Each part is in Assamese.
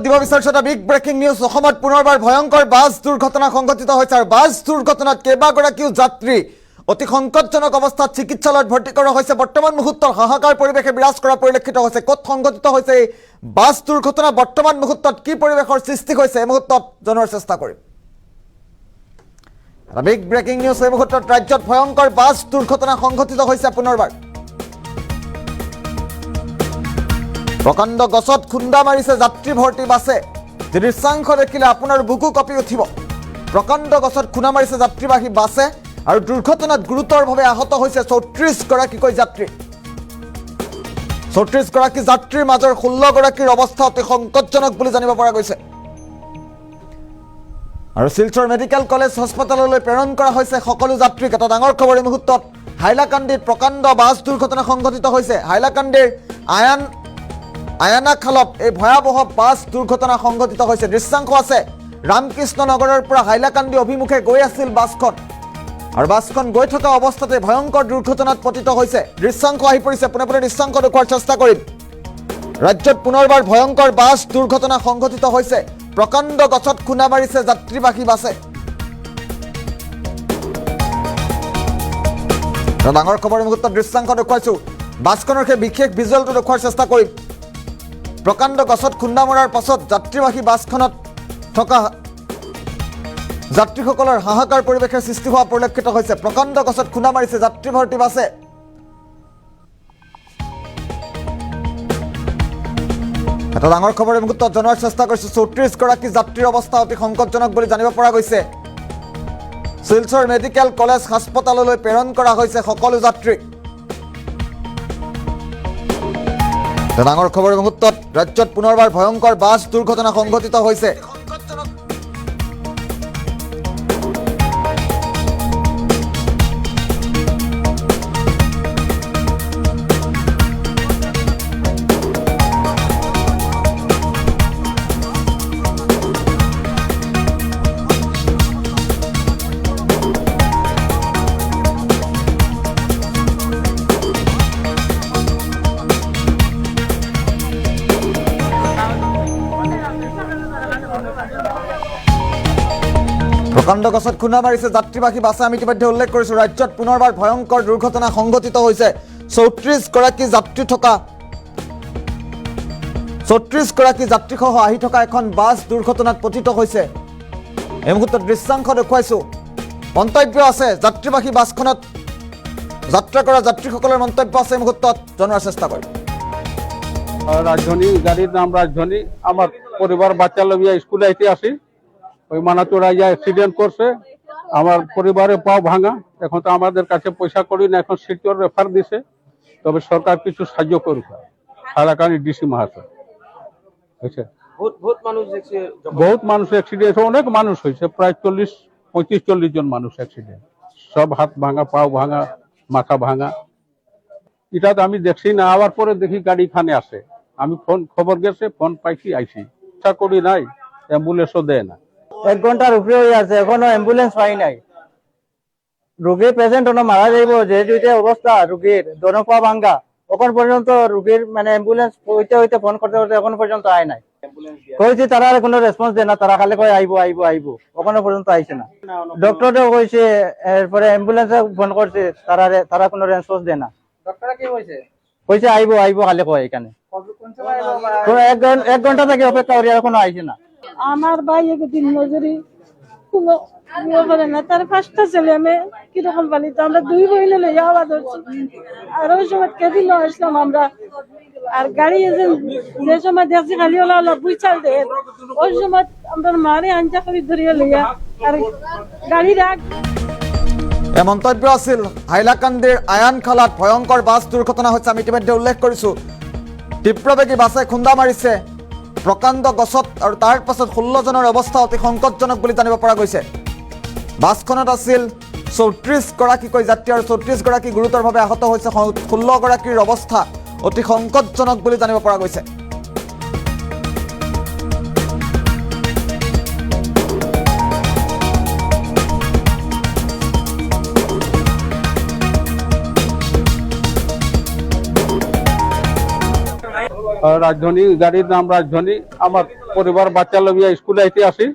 দিব বিচাৰিছো এটা বিগ ব্ৰেকিং নিউজ। অসমত পুনৰবাৰ ভয়ংকৰ বাছ দুৰ্ঘটনা সংঘটিত হৈছে আৰু বাছ দুৰ্ঘটনাত কেইবাগৰাকীও যাত্ৰী অতি সংকটজনক অৱস্থাত চিকিৎসালয়ত ভৰ্তি কৰা হৈছে। বৰ্তমান মুহূৰ্তত হাহাকাৰ পৰিৱেশে বিৰাজ কৰা পৰিলক্ষিত হৈছে। ক'ত সংঘটিত হৈছে এই বাছ দুৰ্ঘটনা, বৰ্তমান মুহূৰ্তত কি পৰিৱেশৰ সৃষ্টি হৈছে এই মুহূৰ্তত জনাৰ চেষ্টা কৰিম। এটা বিগ ব্ৰেকিং নিউজ। এই মুহূৰ্তত ৰাজ্যত ভয়ংকৰ বাছ দুৰ্ঘটনা সংঘটিত হৈছে পুনৰবাৰ। প্ৰকাণ্ড গছত খুন্দা মাৰিছে যাত্ৰী ভৰ্তি বাছে। যি দৃশ্যাংশ দেখিলে আপোনাৰ বুকু কঁপি উঠিব। প্ৰকাণ্ড গছত খুন্দা মাৰিছে যাত্ৰীবাহী বাছে আৰু দুৰ্ঘটনাত গুৰুতৰভাৱে আহত হৈছে ৩৪ গৰাকীকৈ যাত্ৰী। ৩৪ গৰাকী যাত্ৰীৰ মাজৰ ১৬ গৰাকীৰ অৱস্থা অতি সংকটজনক বুলি জানিব পৰা গৈছে আৰু শিলচৰ মেডিকেল কলেজ হাস্পতাললৈ প্ৰেৰণ কৰা হৈছে সকলো যাত্ৰীক। এটা ডাঙৰ খবৰ এই মুহূৰ্তত। হাইলাকান্দিত প্ৰকাণ্ড বাছ দুৰ্ঘটনা সংঘটিত হৈছে। হাইলাকান্দিৰ আয়ানাখালত এই ভয়াৱহ বাছ দুৰ্ঘটনা সংঘটিত হৈছে। দৃশ্যাংশ আছে ৰামকৃষ্ণ নগৰৰ পৰা হাইলাকান্দি অভিমুখে গৈ আছিল বাছখন আৰু বাছখন গৈ থকা অৱস্থাতে ভয়ংকৰ দুৰ্ঘটনাত পতিত হৈছে। দৃশ্যাংশ আহি পৰিছে, পোনে পোনে দৃশ্যাংশ দেখুওৱাৰ চেষ্টা কৰিম। ৰাজ্যত পুনৰবাৰ ভয়ংকৰ বাছ দুৰ্ঘটনা সংঘটিত হৈছে। প্ৰকাণ্ড গছত খুন্দা মাৰিছে যাত্ৰীবাহী বাছে। ডাঙৰ খবৰ এই মুহূৰ্তত দৃশ্যাংশ দেখুৱাইছো। বাছখনৰ সেই বিশেষ ভিজুৱেলটো দেখুওৱাৰ চেষ্টা কৰিম। প্ৰকাণ্ড গছত খুন্দা মৰাৰ পাছত যাত্ৰীবাহী বাছখনত থকা যাত্ৰীসকলৰ হাহাকাৰ পৰিৱেশে সৃষ্টি হোৱা পৰিলক্ষিত হৈছে। প্ৰকাণ্ড গছত খুন্দা মাৰিছে যাত্ৰী ভৰ্তি বাছে। এটা ডাঙৰ খবৰ এই মুহূৰ্তত জনোৱাৰ চেষ্টা কৰিছো। ৩৪ গৰাকী যাত্ৰীৰ অৱস্থা অতি সংকটজনক বুলি জানিব পৰা গৈছে। শিলচৰ মেডিকেল কলেজ হাস্পতাললৈ প্ৰেৰণ কৰা হৈছে সকলো যাত্ৰীক। ডাঙৰ খবৰ এই মুহূৰ্তত ৰাজ্যত পুনৰবাৰ ভয়ংকৰ বাছ দুৰ্ঘটনা সংঘটিত হৈছে। প্ৰকাণ্ড গছত খুন্দা মাৰিছে যাত্ৰীবাহী বাছে। আমি ইতিমধ্যে উল্লেখ কৰিছো ৰাজ্যত পুনৰবাৰ ভয়ংকৰ দুৰ্ঘটনা সংঘটিত হৈছে। ৩৪ গৰাকী যাত্ৰী থকা ৩৪ গৰাকী যাত্ৰীসহ আহি থকা এখন বাছ দুৰ্ঘটনাত পতিত হৈছে। এই মুহূৰ্তত দৃশ্যাংশ দেখুৱাইছো। মন্তব্য আছে যাত্ৰীবাহী বাছখনত যাত্ৰা কৰা যাত্ৰীসকলৰ মন্তব্য আছে এই মুহূৰ্তত জনোৱাৰ চেষ্টা কৰিম। রাজধানী গাড়ির নাম রাজধানী। আমার পরিবার বাচ্চা লইয়া স্কুলে আইতে আসি, ওই মানাচোরা ইয়া অ্যাক্সিডেন্ট করছে। আমার পরিবারে পাও ভাঙা। এখন তো আমাদের কাছে পয়সা করি না, এখন শিলচর রেফার দিছে। তবে সরকার কিছু সাহায্য করুক। হাইলাকান্দি ডিসি মহাশয় হয়েছে। বহুত মানুষ অ্যাক্সিডেন্ট, অনেক মানুষ হয়েছে, প্রায় 35-40 জন মানুষ অ্যাক্সিডেন্ট। সব হাত ভাঙা, পাও ভাঙা, মাথা ভাঙা। এটা তো আমি দেখছি না, আবার পরে দেখি গাড়ি খানে আসে। আমি ফোন খবর গেছে, ফোন পাইছি, আইছি। ইচ্ছা করি নাই, অ্যাম্বুলেন্সও দেয় না। 1 ঘন্টার উপরে হয়ে আছে, এখনো অ্যাম্বুলেন্স পাই নাই। রোগী পেশেন্ট মারা যাইব, যে অবস্থা রোগীর দনপা ভাঙ্গা, এখন পর্যন্ত রোগীর মানে অ্যাম্বুলেন্স হইতে হইতে ফোন করতে করতে এখন পর্যন্ত আয় নাই। কইছি তারা কোনো রেসপন্স দেয় না, তারা খালি কয় আইবো আইবো আইবো, এখনো পর্যন্ত আইছে না। ডক্টরেও কইছে, এরপরে অ্যাম্বুলেন্সে ফোন করছে, তারা কোনো রেসপন্স দেয় না। ডক্টরে কি হইছে? কইছে আইবো আইবো খালি কয় এখানে। তো 1 ঘন্টা থেকে অপেক্ষা করি, এখনো আইছে না। আমার ভাই দিন মজুরি কোনো করে না, তার 5টা ছেলে মেয়ে কিরকম পালিত। আমরা 2 বইলে লইয়া আওয়াজ হচ্ছি। আর ওই সময় কেদিন আসলাম আমরা, আর গাড়ি যে সময় দেখছি খালি ওলা বুঝাল দেয়, ওই সময় আমরা মারে আঞ্জা করে ধরিয়ে লইয়া আর গাড়ি রাখ। এই মন্তব্য আছিল হাইলাকান্দিৰ আয়ানখালাত ভয়ংকৰ বাছ দুৰ্ঘটনা হৈছে। আমি ইতিমধ্যে উল্লেখ কৰিছো তীব্ৰবেগী বাছে খুন্দা মাৰিছে প্ৰকাণ্ড গছত আৰু তাৰ পাছত 16 জনৰ অৱস্থা অতি সংকটজনক বুলি জানিব পৰা গৈছে। বাছখনত আছিল 34 গৰাকীকৈ যাত্ৰী আৰু 34 গৰাকী গুৰুতৰভাৱে আহত হৈছে। 16 গৰাকীৰ অৱস্থা অতি সংকটজনক বুলি জানিব পৰা গৈছে। রাজধানী গাড়ির নাম রাজধানী। আমার পরিবার বাচ্চা লইয়া স্কুলে আইতে আসি,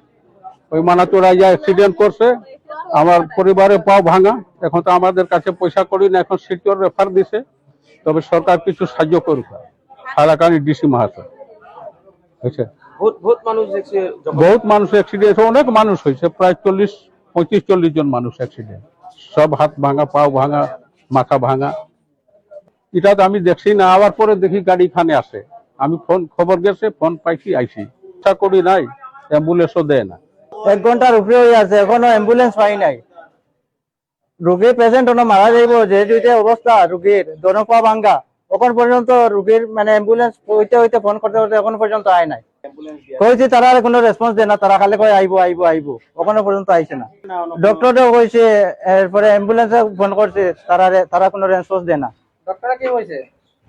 ওই মানাচোরা ইয়া অ্যাক্সিডেন্ট করছে, আমার পরিবারের পাও ভাঙা। এখন তো আমাদের কাছে পয়সা করি না, এখন সিকিউর রেফার দিছে, তবে সরকার কিছু সাহায্য করুক। হাইলাকান্দি ডিসি মহাশয় হয়েছে, বহুত মানুষ অ্যাক্সিডেন্ট, অনেক মানুষ হয়েছে, প্রায় 35-40 জন মানুষ অ্যাক্সিডেন্ট, সব হাত ভাঙা, পাও ভাঙা, মাথা ভাঙা। এটা তো আমি দেখছি না, আবার পরে দেখি গাড়ি খানে আসে, আমি খবর গেছে, ফোন পাইছি, আইছি। আশা করি নাই, অ্যাম্বুলেন্সও দেয় না। 1 ঘন্টার উপরে হয়ে আছে, এখনো অ্যাম্বুলেন্স পাই নাই। রোগী পেশেন্ট মারা যাইব, যে দুইটা অবস্থা রোগীর, দোনো পা ভাঙ্গা, এখন পর্যন্ত রোগীর মানে অ্যাম্বুলেন্স হইতে হইতে ফোন করতে করতে এখন পর্যন্ত আয় নাই। কইছি তারা আর কোনো রেসপন্স দেয় না, তারা খালি কয় আইবো আইবো আইবো, এখনো পর্যন্ত আইছে না। ডক্টরও কইছে, এরপরে অ্যাম্বুলেন্সে ফোন করছে, তারা কোনো রেসপন্স দেয় না। ডক্টর কি কইছে?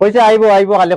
কইছে আইবো আইবো খালি।